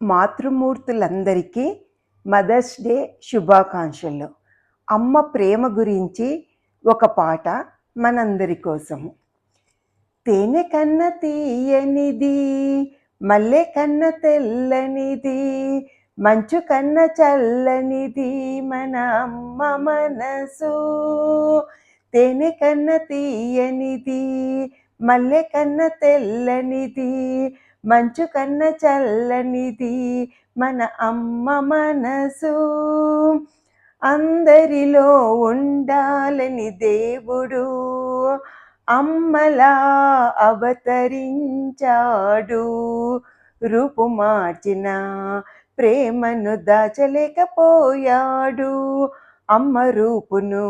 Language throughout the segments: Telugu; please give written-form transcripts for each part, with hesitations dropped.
మాతృమూర్తులందరికీ మదర్స్ డే శుభాకాంక్షలు. అమ్మ ప్రేమ గురించి ఒక పాట మనందరి కోసము. తేనె కన్న తీయనిది, మల్లె కన్న తెల్లనిది, మంచు కన్న చల్లనిది మన అమ్మ మనసు. తేనె కన్న తీయనిది, మల్లె కన్న తెల్లనిది, మంచు కన్న చల్లనిది మన అమ్మ మనసు. అందరిలో ఉండాలని దేవుడు అమ్మలా అవతరించాడు. రూపు మార్చిన ప్రేమను దాచలేకపోయాడు. అమ్మ రూపును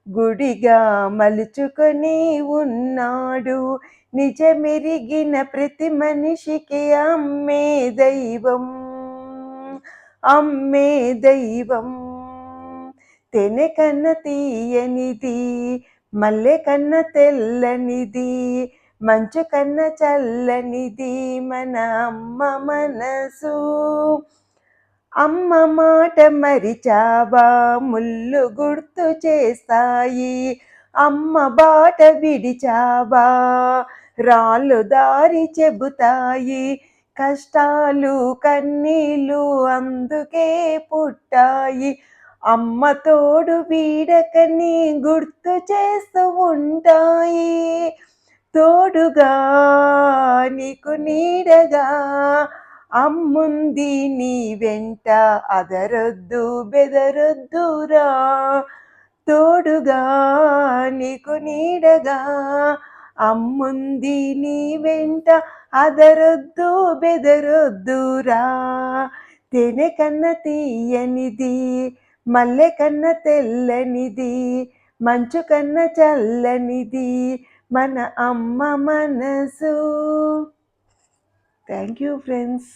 గుడిగా మలుచుకొని ఉన్నాడు. నిజమెరిగిన ప్రతి మనిషికి అమ్మే దైవం, అమ్మే దైవం. తేనె కన్న తీయనిది, మల్లె కన్న తెల్లనిది, మంచు కన్న చల్లనిది మన అమ్మ మనసు. అమ్మ మాట మరిచావా, ముళ్ళు గుర్తు చేస్తాయి. అమ్మ బాట విడిచావా, రాళ్ళు దారి చెబుతాయి. కష్టాలు కన్నీళ్ళు అందుకే పుట్టాయి. అమ్మ తోడు వీడకని గుర్తు చేస్తూ ఉంటాయి. తోడుగా నీకు నీడగా అమ్ముంది నీ వెంట, అదరొద్దు బెదరొద్దురా. తోడుగా నీకు నీడగా అమ్ముంది నీ వెంట, అదరొద్దు బెదరొద్దురా. తేనె కన్న తీయనిది, మల్లె కన్న తెల్లనిది, మంచు కన్న చల్లనిది మన అమ్మ మనసు. Thank you friends.